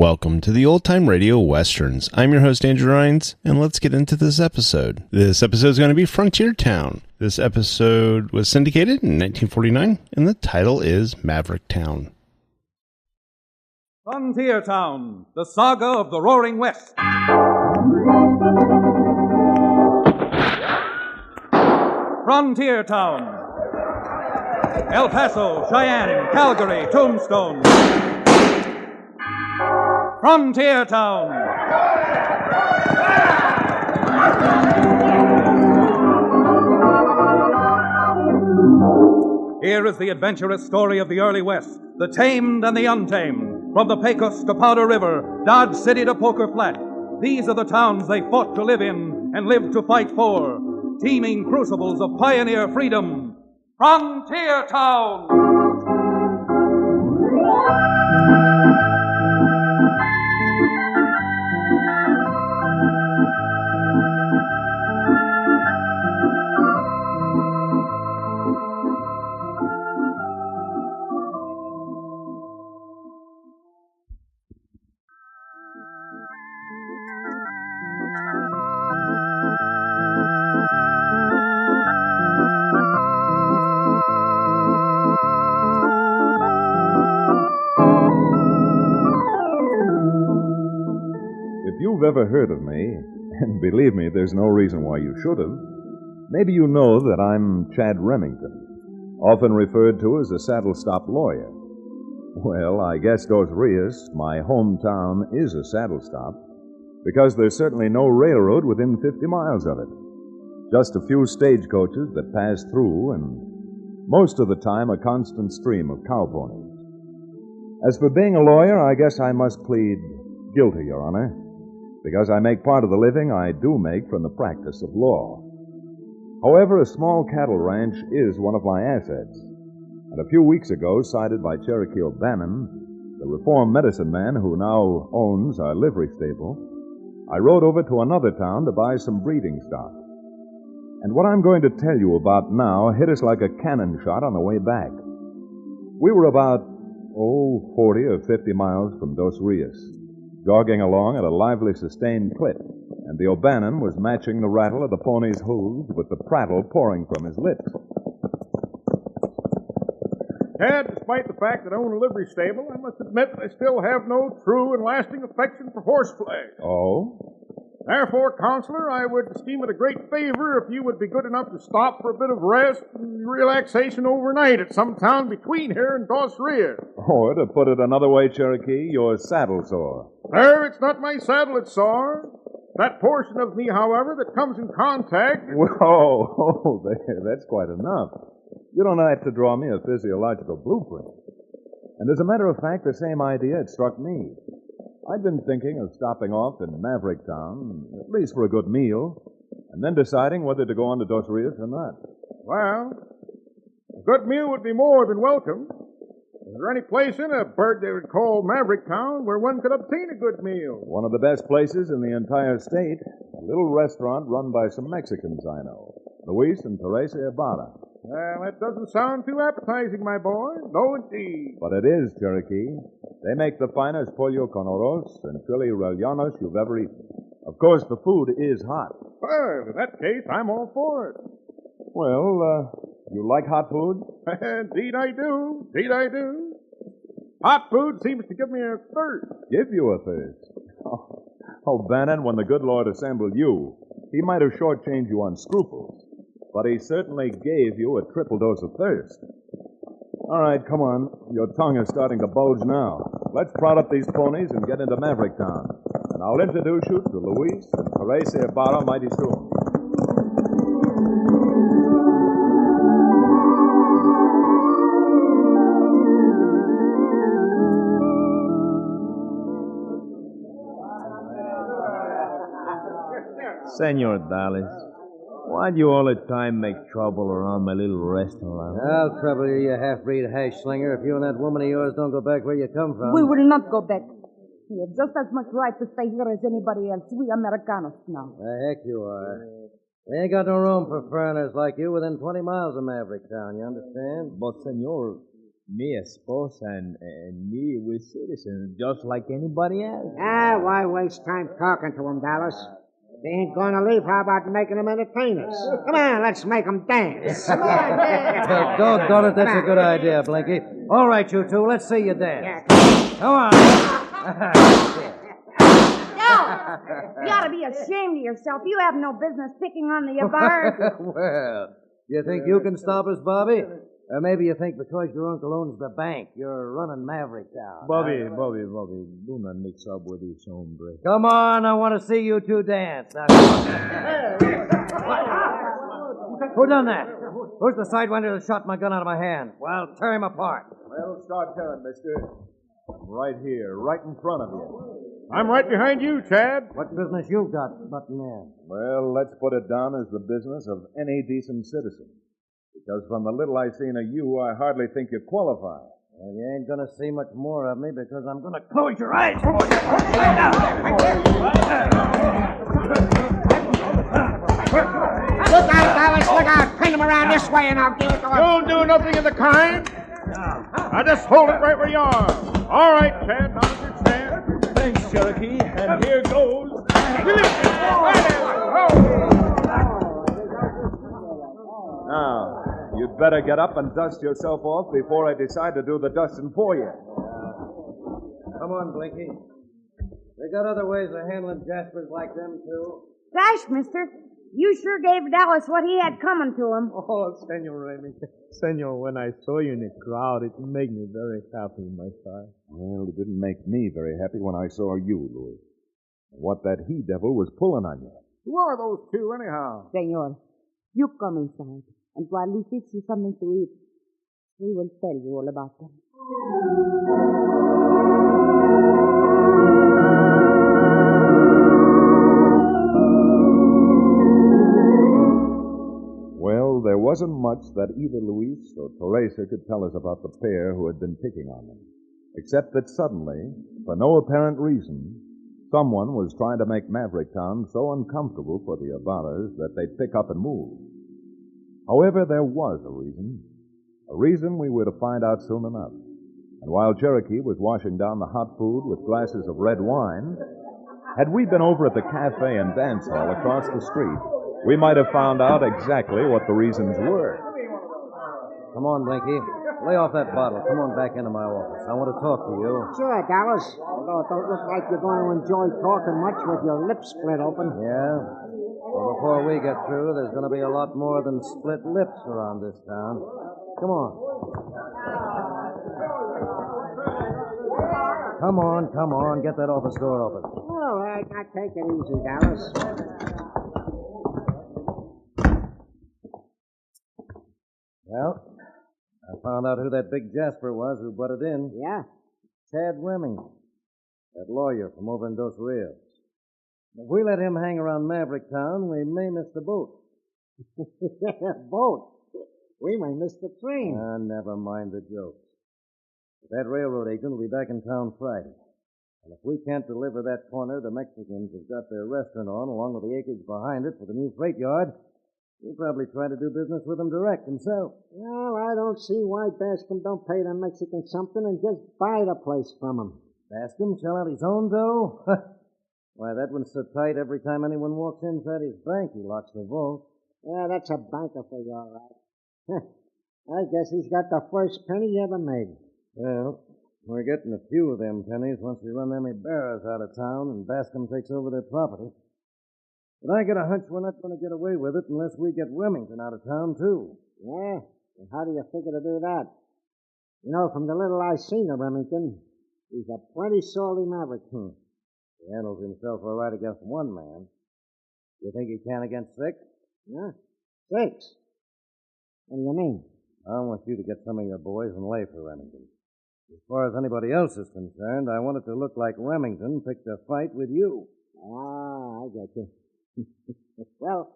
Welcome to the Old Time Radio Westerns. I'm your host, Andrew Rhines, and let's get into this episode. This episode is going to be Frontier Town. This episode was syndicated in 1949, and the title is Maverick Town. Frontier Town, the saga of the Roaring West. Frontier Town. El Paso, Cheyenne, Calgary, Tombstone. Frontier Town. Here is the adventurous story of the early West, the tamed and the untamed, from the Pecos to Powder River, Dodge City to Poker Flat. These are the towns they fought to live in and lived to fight for, teeming crucibles of pioneer freedom. Frontier Town! If you've ever heard of me, and believe me, there's no reason why you should have, maybe you know that I'm Chad Remington, often referred to as a saddle-stop lawyer. Well, I guess Dos Rios, my hometown, is a saddle-stop, because there's certainly no railroad within 50 miles of it. Just a few stagecoaches that pass through, and most of the time a constant stream of cowponies. As for being a lawyer, I guess I must plead guilty, Your Honor, because I make part of the living I do make from the practice of law. However, a small cattle ranch is one of my assets, and a few weeks ago, cited by Cherokee O'Bannon, the reformed medicine man who now owns our livery stable, I rode over to another town to buy some breeding stock. And what I'm going to tell you about now hit us like a cannon shot on the way back. We were about, 40 or 50 miles from Dos Rios, jogging along at a lively, sustained clip, and the O'Bannon was matching the rattle of the pony's hooves with the prattle pouring from his lips. Ted, despite the fact that I own a livery stable, I must admit that I still have no true and lasting affection for horseplay. Oh? Therefore, Counselor, I would esteem it a great favor if you would be good enough to stop for a bit of rest and relaxation overnight at some town between here and Dos Rios. Or, to put it another way, Cherokee, you're saddle sore. Sir, it's not my saddle it's sore. That portion of me, however, that comes in contact... Whoa, that's quite enough. You don't have to draw me a physiological blueprint. And as a matter of fact, the same idea had struck me. I'd been thinking of stopping off in Maverick Town, at least for a good meal, and then deciding whether to go on to Dos Rios or not. Well, a good meal would be more than welcome. Is there any place in a burg they would call Maverick Town where one could obtain a good meal? One of the best places in the entire state, a little restaurant run by some Mexicans I know, Luis and Teresa Ibarra. Well, that doesn't sound too appetizing, my boy. No, indeed. But it is, Cherokee. They make the finest pollo con arroz and chili rellenos you've ever eaten. Of course, the food is hot. Well, in that case, I'm all for it. Well, you like hot food? Indeed I do. Indeed I do. Hot food seems to give me a thirst. Give you a thirst? Oh, Bannon, when the good Lord assembled you, he might have shortchanged you on scruples, but he certainly gave you a triple dose of thirst. All right, come on. Your tongue is starting to bulge now. Let's prod up these ponies and get into Maverick Town. And I'll introduce you to Luis and Teresa Ibarra mighty soon. Senor Dallas, why do you all the time make trouble around my little restaurant? I'll trouble you, you half-breed hash slinger, if you and that woman of yours don't go back where you come from. We will not go back. We have just as much right to stay here as anybody else. We Americanos now. The heck you are. We ain't got no room for foreigners like you within 20 miles of Maverick Town, you understand? But, senor, Me a spouse and me with citizen, just like anybody else. Why waste time talking to them, Dallas? If they ain't going to leave, how about making them entertainers? Come on, let's make them dance. Doggone it, that's a good idea, Blinky. All right, you two, let's see you dance. Come on. You ought to be ashamed of yourself. You have no business picking on the Yabars. Well, you think you can stop us, Bobby? Or maybe you think because your uncle owns the bank, you're running Maverick down. Bobby, do not mix up with this hombre. Come on, I want to see you two dance. Now, who done that? Who's the sidewinder that shot my gun out of my hand? Well, tear him apart. Well, start tearing, mister. I'm right here, right in front of you. I'm right behind you, Chad. What business you got butting in? Well, let's put it down as the business of any decent citizen. Because from the little I seen of you, I hardly think you qualify. Well, you ain't gonna see much more of me because I'm gonna close your eyes. Look out, Dallas, look out. Pin him around this way and I'll give it to him. Don't do nothing of the kind. Now just hold it right where you are. All right, Chad, now understand. Thanks, Cherokee. And here goes. Now, you'd better get up and dust yourself off before I decide to do the dusting for you. Come on, Blinky. They got other ways of handling jaspers like them, too. Gosh, mister, you sure gave Dallas what he had coming to him. Oh, Senor Remington. Senor, when I saw you in the crowd, it made me very happy, my son. Well, it didn't make me very happy when I saw you, Louis. What that he-devil was pulling on you. Who are those two, anyhow? Senor, you come inside, and while we fix you something to eat, we will tell you all about them. Well, there wasn't much that either Luis or Teresa could tell us about the pair who had been picking on them, except that suddenly, for no apparent reason, someone was trying to make Maverick Town so uncomfortable for the Ibarras that they'd pick up and move. However, there was a reason we were to find out soon enough. And while Cherokee was washing down the hot food with glasses of red wine, had we been over at the cafe and dance hall across the street, we might have found out exactly what the reasons were. Come on, Blinky. Lay off that bottle. Come on back into my office. I want to talk to you. Sure, Dallas. Although it don't look like you're going to enjoy talking much with your lips split open. Yeah? Well, before we get through, there's going to be a lot more than split lips around this town. Come on. Come on. Get that office door open. All right, now take it easy, Dallas. Well, I found out who that big Jasper was who butted in. Yeah? Chad Remington, that lawyer from over in Dos Rios. If we let him hang around Maverick Town, we may miss the boat. Boat? We may miss the train. Never mind the jokes. That railroad agent will be back in town Friday. And if we can't deliver that corner the Mexicans have got their restaurant on, along with the acreage behind it for the new freight yard, we'll probably try to do business with them direct himself. Well, I don't see why Bascom don't pay the Mexicans something and just buy the place from them. Bascom shell out his own dough? Why, that one's so tight every time anyone walks inside his bank, he locks the vault. Yeah, that's a banker for you, all right. I guess he's got the first penny he ever made. Well, we're getting a few of them pennies once we run them Ibarras out of town and Bascom takes over their property. But I got a hunch we're not going to get away with it unless we get Remington out of town, too. Yeah? And how do you figure to do that? You know, from the little I seen of Remington, he's a plenty salty maverick. He handles himself all right against one man. You think he can against six? Yeah? 6? What do you mean? I want you to get some of your boys and lay for Remington. As far as anybody else is concerned, I want it to look like Remington picked a fight with you. Ah, I get you. Well,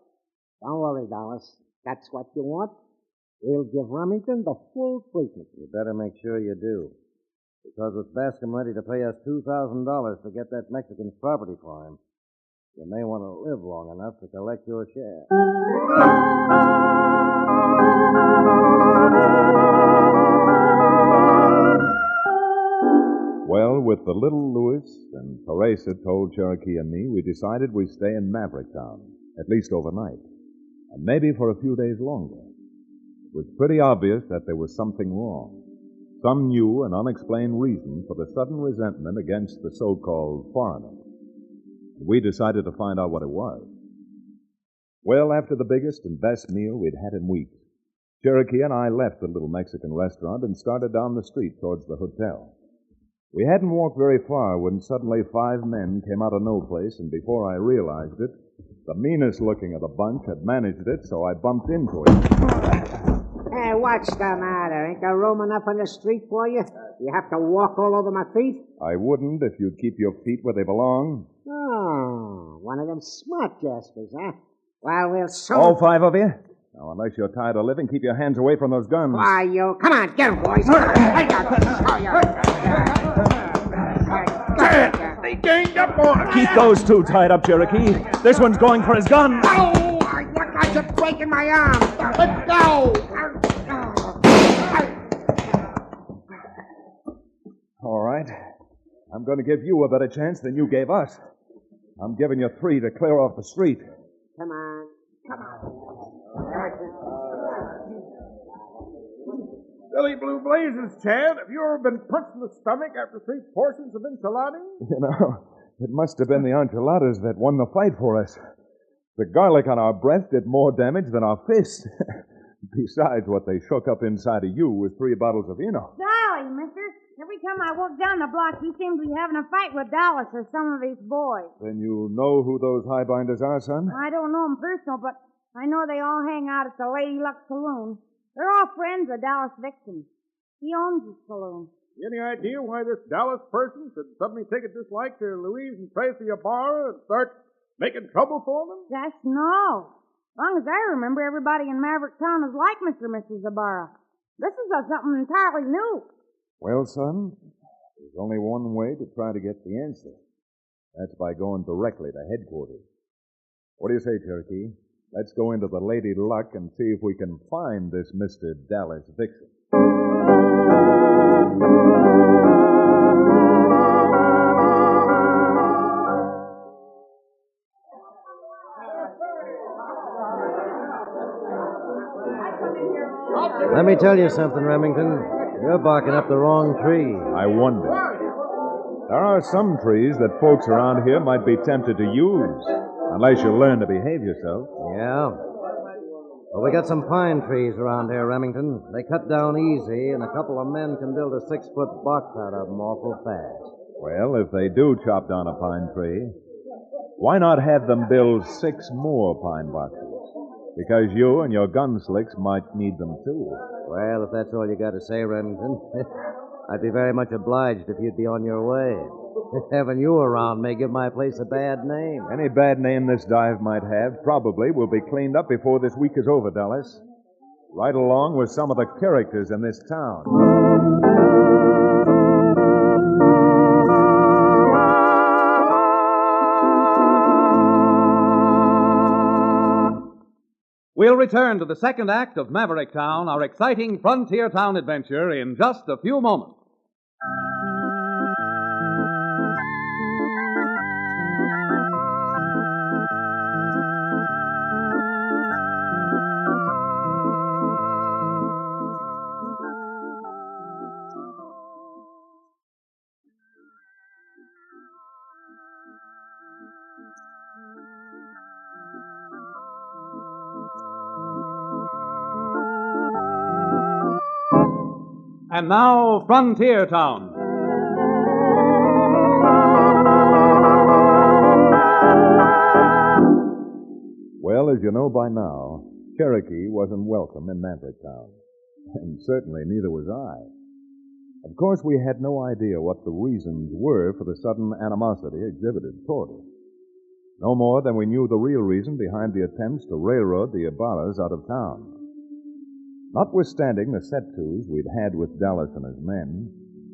don't worry, Dallas. That's what you want. We'll give Remington the full treatment. You better make sure you do. Because with Bascom ready to pay us $2,000 to get that Mexican's property for him, you may want to live long enough to collect your share. Well, with the little Louis and Teresa told Cherokee and me, we decided we'd stay in Maverick Town, at least overnight, and maybe for a few days longer. It was pretty obvious that there was something wrong, some new and unexplained reason for the sudden resentment against the so-called foreigner. We decided to find out what it was. Well, after the biggest and best meal we'd had in weeks, Cherokee and I left the little Mexican restaurant and started down the street towards the hotel. We hadn't walked very far when suddenly 5 men came out of no place, and before I realized it, the meanest looking of the bunch had managed it, so I bumped into him. Hey, what's the matter? Ain't there room enough on the street for you? You have to walk all over my feet? I wouldn't if you'd keep your feet where they belong. Oh, one of them smart jaspers, huh? Well, we'll soon... All 5 of you? Now, unless you're tired of living, keep your hands away from those guns. Why, you... Come on, get 'em, boys. I got to show you. They ganged up on us. Keep those 2 tied up, Cherokee. This one's going for his gun. Oh, you guys are breaking my arm. Let go. All right. I'm going to give you a better chance than you gave us. I'm giving you 3 to clear off the street. Come on. Come on. Billy Blue Blazes, Chad, have you ever been punched in the stomach after 3 portions of enchiladas? You know, it must have been the enchiladas that won the fight for us. The garlic on our breath did more damage than our fists. Besides, what they shook up inside of you was 3 bottles of Eno. Golly, mister. Every time I walk down the block, you seem to be having a fight with Dallas or some of his boys. Then you know who those highbinders are, son? I don't know them personal, but I know they all hang out at the Lady Luck Saloon. They're all friends of Dallas Vixen. He owns the saloon. Any idea why this Dallas person should suddenly take a dislike to Louise and Tracy Ibarra and start making trouble for them? Gosh, no. As long as I remember, everybody in Maverick Town is like Mr. and Mrs. Ibarra. This is something entirely new. Well, son, there's only one way to try to get the answer. That's by going directly to headquarters. What do you say, Cherokee? Let's go into the Lady Luck and see if we can find this Mr. Dallas Vixen. Let me tell you something, Remington. You're barking up the wrong tree. I wonder. There are some trees that folks around here might be tempted to use, unless you learn to behave yourself. Yeah? Well, we got some pine trees around here, Remington. They cut down easy, and a couple of men can build a 6-foot box out of them awful fast. Well, if they do chop down a pine tree, why not have them build 6 more pine boxes? Because you and your gunslicks might need them too. Well, if that's all you got to say, Remington, I'd be very much obliged if you'd be on your way. Having you around may give my place a bad name. Any bad name this dive might have probably will be cleaned up before this week is over, Dallas. Right along with some of the characters in this town. We'll return to the second act of Maverick Town, our exciting frontier town adventure, in just a few moments. And now, Frontier Town. Well, as you know by now, Cherokee wasn't welcome in Maverick Town. And certainly neither was I. Of course, we had no idea what the reasons were for the sudden animosity exhibited toward us. No more than we knew the real reason behind the attempts to railroad the Ibarras out of town. Notwithstanding the set-tos we'd had with Dallas and his men,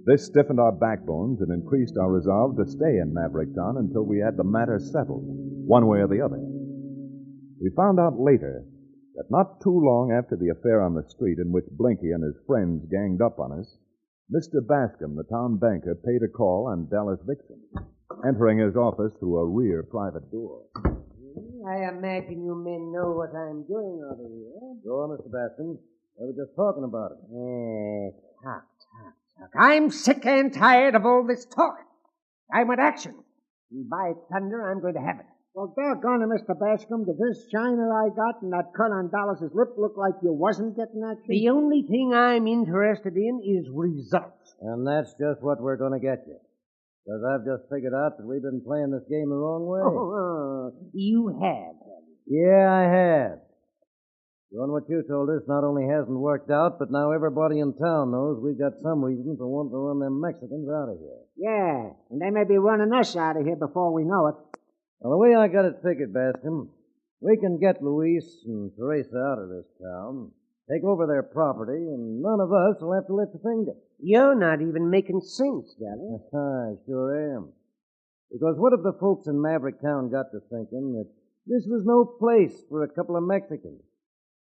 this stiffened our backbones and increased our resolve to stay in Maverick Town until we had the matter settled, one way or the other. We found out later that not too long after the affair on the street in which Blinky and his friends ganged up on us, Mr. Bascom, the town banker, paid a call on Dallas Vixen, entering his office through a rear private door. I imagine you men know what I'm doing over here. Go on, Mr. Bascom. I was just talking about it. Talk. I'm sick and tired of all this talk. I want action. And by thunder, I'm going to have it. Well, doggone it, Mr. Bascom. Did this shiner I got and that cut on Dallas's lip look like you wasn't getting action? The only thing I'm interested in is results. And that's just what we're going to get you. Because I've just figured out that we've been playing this game the wrong way. You have. Yeah, I have. Doing what you told us not only hasn't worked out, but now everybody in town knows we've got some reason for wanting to run them Mexicans out of here. Yeah, and they may be running us out of here before we know it. Well, the way I got it figured, Bascom, we can get Luis and Teresa out of this town, take over their property, and none of us will have to lift a finger. You're not even making sense, Dallas. I sure am. Because what if the folks in Maverick Town got to thinking that this was no place for a couple of Mexicans?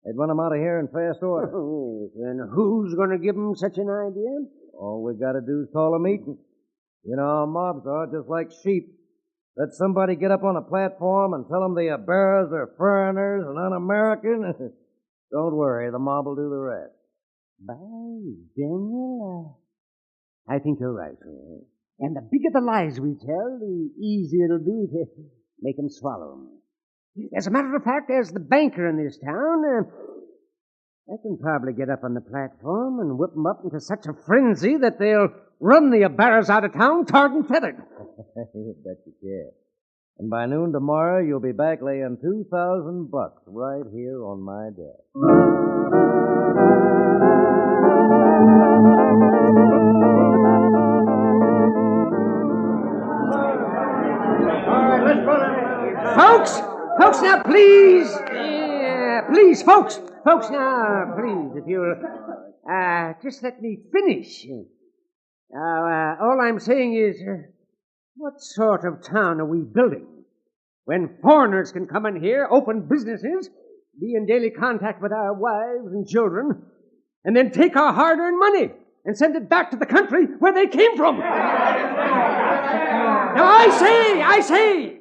They'd run them out of here in fast order. And who's going to give them such an idea? All we got to do is call a meeting. You know how mobs are, just like sheep. Let somebody get up on a platform and tell them the bearers are foreigners and un-American. Don't worry, the mob will do the rest. By Daniel, I think you're right. And the bigger the lies we tell, the easier it'll be to make them swallow them. As a matter of fact, as the banker in this town, I can probably get up on the platform and whip them up into such a frenzy that they'll run the bearers out of town tarred and feathered. You bet you can. And by noon tomorrow, you'll be back laying $2,000 right here on my desk. Folks, now please. Yeah, please, folks, now, please, if you'll just let me finish. All I'm saying is, what sort of town are we building? When foreigners can come in here, open businesses, be in daily contact with our wives and children, and then take our hard-earned money and send it back to the country where they came from. Now, I say,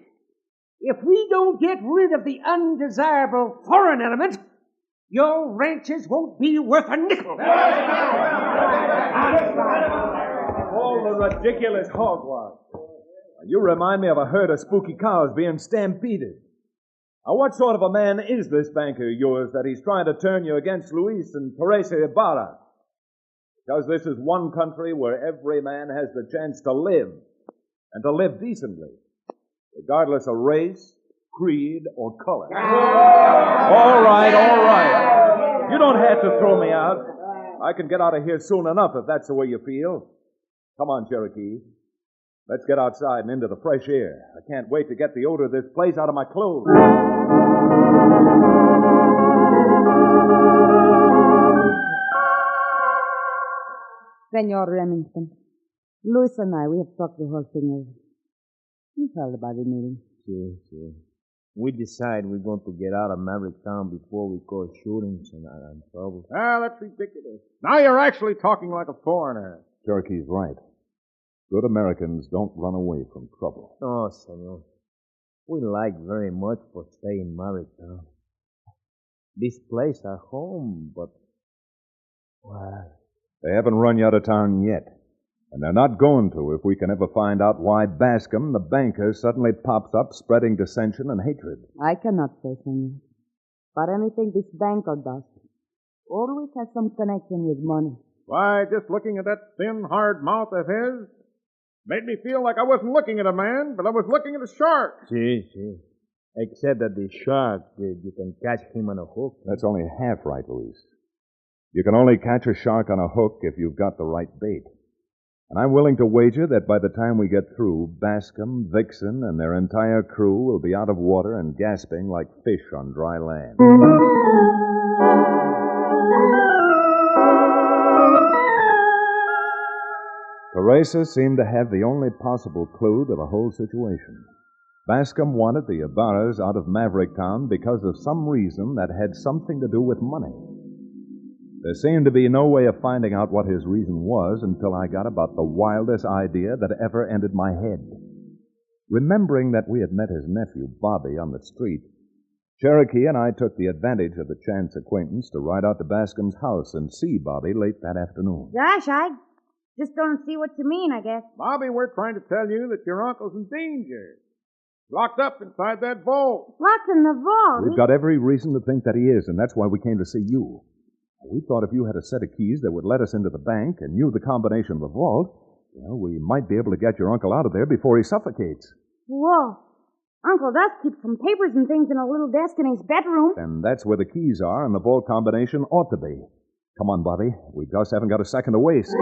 if we don't get rid of the undesirable foreign element, your ranches won't be worth a nickel. All the ridiculous hogwash. You remind me of a herd of spooky cows being stampeded. Now, what sort of a man is this banker of yours that he's trying to turn you against Luis and Teresa Ibarra? Because this is one country where every man has the chance to live, and to live decently, regardless of race, creed, or color. All right. You don't have to throw me out. I can get out of here soon enough if that's the way you feel. Come on, Cherokee. Let's get outside and into the fresh air. I can't wait to get the odor of this place out of my clothes. Senor Remington, Louis and I, we have talked the whole thing over. You heard about the meeting. Sure. We decide we're going to get out of Maverick Town before we cause shootings and trouble. That's ridiculous. Now you're actually talking like a foreigner. Cherokee's right. Good Americans don't run away from trouble. No, senor. We like very much for stay in Maverick Town. This place our home, but... well... They haven't run you out of town yet. And they're not going to if we can ever find out why Bascom, the banker, suddenly pops up spreading dissension and hatred. I cannot say, senor. But anything this banker does always has some connection with money. Why, just looking at that thin, hard mouth of his made me feel like I wasn't looking at a man, but I was looking at a shark. See. Except that the shark, you can catch him on a hook. That's only half right, Luis. You can only catch a shark on a hook if you've got the right bait. And I'm willing to wager that by the time we get through, Bascom, Vixen, and their entire crew will be out of water and gasping like fish on dry land. Teresa seemed to have the only possible clue to the whole situation. Bascom wanted the Ibarras out of Maverick Town because of some reason that had something to do with money. There seemed to be no way of finding out what his reason was until I got about the wildest idea that ever entered my head. Remembering that we had met his nephew, Bobby, on the street, Cherokee and I took the advantage of the chance acquaintance to ride out to Bascom's house and see Bobby late that afternoon. Gosh, I just don't see what you mean, I guess. Bobby, we're trying to tell you that your uncle's in danger. Locked up inside that vault. Locked in the vault. We've got every reason to think that he is, and that's why we came to see you. We thought if you had a set of keys that would let us into the bank and knew the combination of the vault, well, we might be able to get your uncle out of there before he suffocates. Whoa. Uncle does keep some papers and things in a little desk in his bedroom. And that's where the keys are, and the vault combination ought to be. Come on, Bobby. We just haven't got a second to waste.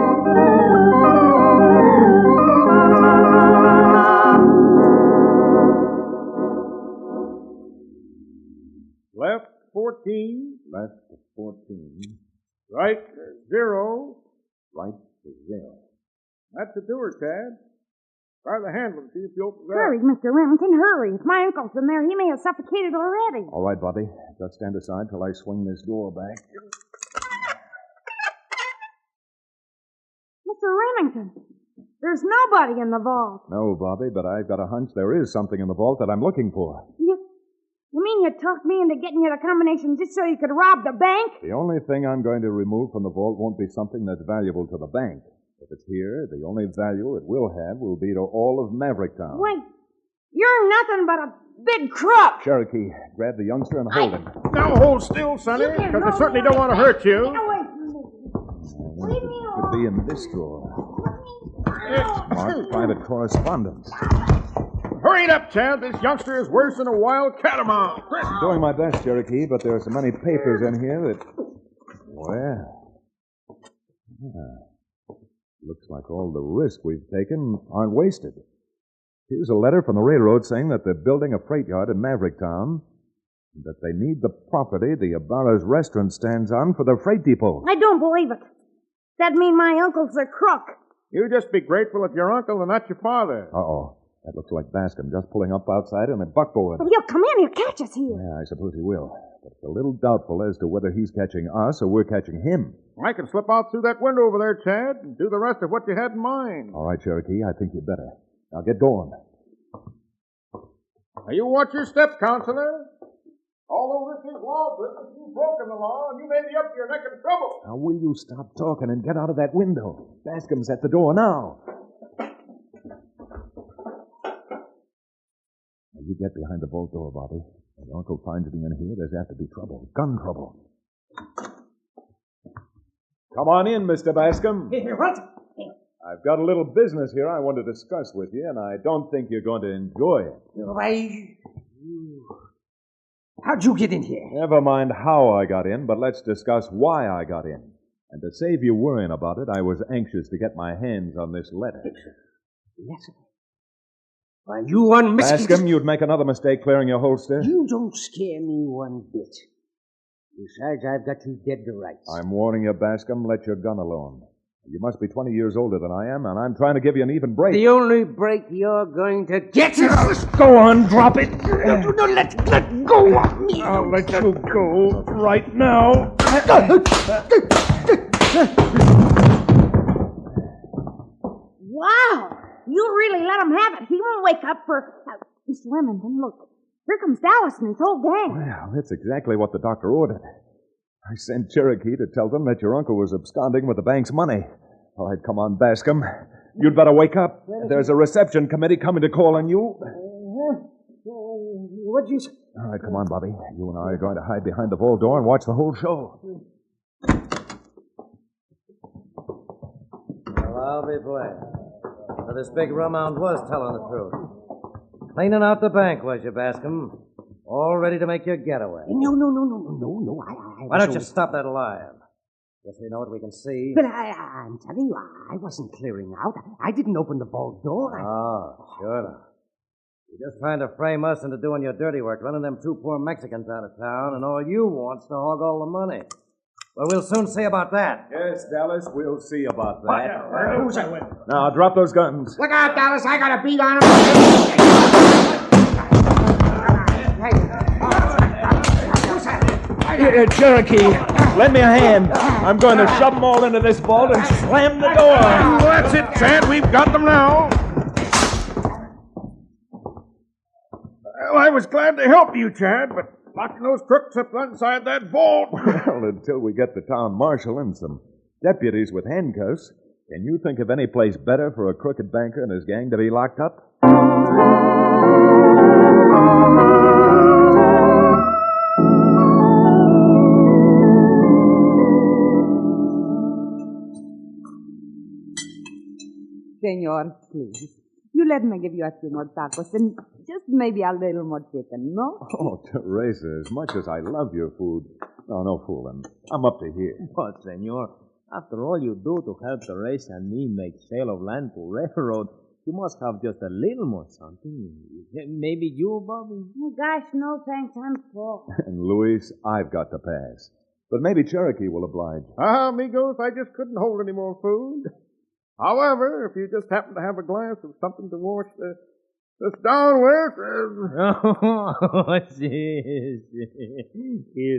Left 14. Left 14. Right 0. Right to 0. That's the door, Tad. Try the handle and see if you open that. Hurry, Mr. Remington, hurry. If my uncle's in there, he may have suffocated already. All right, Bobby. Just stand aside till I swing this door back. Mr. Remington, there's nobody in the vault. No, Bobby, but I've got a hunch there is something in the vault that I'm looking for. You mean you talked me into getting you the combination just so you could rob the bank? The only thing I'm going to remove from the vault won't be something that's valuable to the bank. If it's here, the only value it will have will be to all of Maverick Town. Wait, you're nothing but a big crook. Cherokee, grab the youngster and hold him. Now hold still, Sonny, because I certainly don't want to hurt you. Get away from me. Leave me alone. Could be in this drawer. Marked private correspondence. Hurry it up, Chad. This youngster is worse than a wild catamount. I'm doing my best, Cherokee, but there are so many papers in here that... Well... Looks like all the risk we've taken aren't wasted. Here's a letter from the railroad saying that they're building a freight yard in Maverick Town, and that they need the property the Ibarra's restaurant stands on for their freight depot. I don't believe it. That'd mean my uncle's a crook. You just be grateful it's your uncle and not your father. Uh-oh. That looks like Bascom just pulling up outside in a buckboard. But he'll come in. He'll catch us here. Yeah, I suppose he will. But it's a little doubtful as to whether he's catching us or we're catching him. I can slip out through that window over there, Chad, and do the rest of what you had in mind. All right, Cherokee, I think you'd better. Now get going. Now you watch your step, Counselor. Although this is law business, you've broken the law, and you may be up to your neck in trouble. Now, will you stop talking and get out of that window? Bascom's at the door now. Now, you get behind the vault door, Bobby. When your uncle finds me in here, there's apt to be trouble. Gun trouble. Come on in, Mr. Bascom. What? I've got a little business here I want to discuss with you, and I don't think you're going to enjoy it. Why... How'd you get in here? Never mind how I got in, but let's discuss why I got in. And to save you worrying about it, I was anxious to get my hands on this letter. Yes, sir. Why, you unmistakable... Bascom, you'd make another mistake clearing your holster. You don't scare me one bit. Besides, I've got you dead to rights. I'm warning you, Bascom, let your gun alone. You must be 20 years older than I am, and I'm trying to give you an even break. The only break you're going to get is... Go on, drop it. No, let go of me. I'll let you go right now. Wow. You really let him have it. He won't wake up for... Mr. Remington, look. Here comes Dallas and his whole gang. Well, that's exactly what the doctor ordered. I sent Cherokee to tell them that your uncle was absconding with the bank's money. All right, come on, Bascom. You'd better wake up. There's a reception committee coming to call on you. What'd you say? All right, come on, Bobby. You and I are going to hide behind the vault door and watch the whole show. Well, I'll be blamed. So this big rumhound was telling the truth. Cleaning out the bank, was you, Bascom? All ready to make your getaway. No. Why don't you stop that lying? Guess we know what we can see. But I'm telling you, I wasn't clearing out. I didn't open the vault door. Oh, sure enough. You're just trying to frame us into doing your dirty work, running them two poor Mexicans out of town, and all you want's to hog all the money. Well, we'll soon see about that. Yes, Dallas, we'll see about that. Who's that with? Now, drop those guns. Look out, Dallas. I got a beat on him. Cherokee. lend me a hand. I'm going to shove them all into this vault and slam the door. Well, that's it, Chad. We've got them now. Well, I was glad to help you, Chad, but locking those crooks up inside that vault. Well, until we get the town marshal and some deputies with handcuffs, can you think of any place better for a crooked banker and his gang to be locked up? Senor, please. You let me give you a few more tacos and just maybe a little more chicken, no? Oh, Teresa, as much as I love your food. No fooling. I'm up to here. But, senor, after all you do to help Teresa and me make sale of land to railroad, you must have just a little more something. Maybe you, Bobby? Oh, gosh, no thanks. I'm full. And Luis, I've got to pass. But maybe Cherokee will oblige. Amigos, I just couldn't hold any more food. However, if you just happen to have a glass of something to wash this down with... Oh, yes. Here,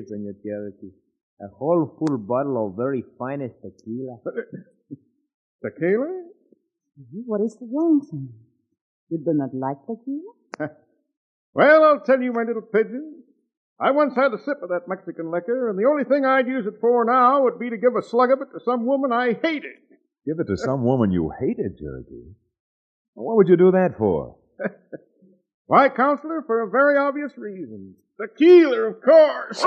Senor Cherokee. A whole full bottle of very finest tequila. Tequila? What is wrong, senor? You do not like tequila? Well, I'll tell you, my little pigeon. I once had a sip of that Mexican liquor, and the only thing I'd use it for now would be to give a slug of it to some woman I hated. Give it to some woman you hated, Cherokee? What would you do that for? Why, Counselor, for a very obvious reason. Tequila, of course.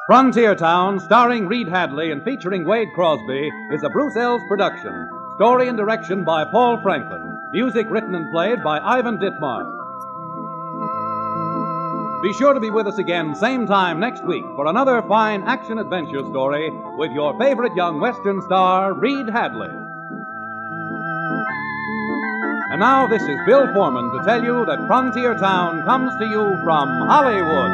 Frontier Town, starring Reed Hadley and featuring Wade Crosby, is a Bruce Ells production. Story and direction by Paul Franklin. Music written and played by Ivan Ditmar. Be sure to be with us again same time next week for another fine action-adventure story with your favorite young Western star, Reed Hadley. And now this is Bill Foreman to tell you that Frontier Town comes to you from Hollywood.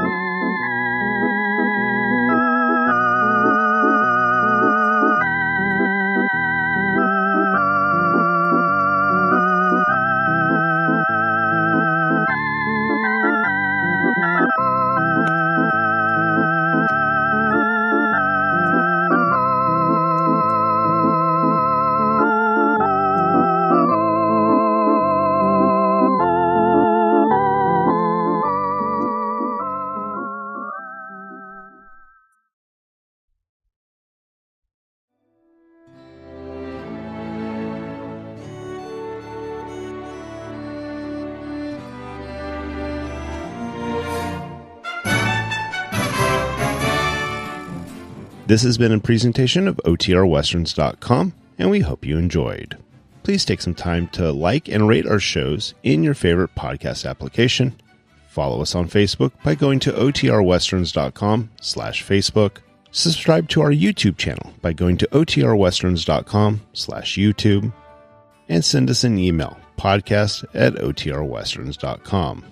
This has been a presentation of OTRWesterns.com, and we hope you enjoyed. Please take some time to like and rate our shows in your favorite podcast application. Follow us on Facebook by going to OTRWesterns.com/Facebook. Subscribe to our YouTube channel by going to OTRWesterns.com/YouTube. And send us an email, podcast@OTRWesterns.com.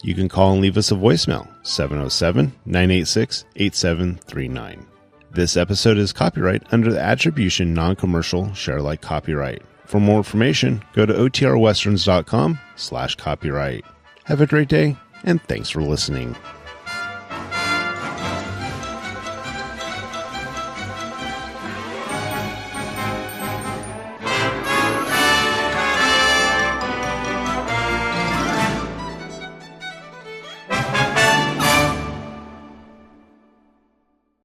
You can call and leave us a voicemail, 707-986-8739. This episode is copyright under the Attribution Non-Commercial Share-alike copyright. For more information, go to OTRWesterns.com/copyright. Have a great day, and thanks for listening.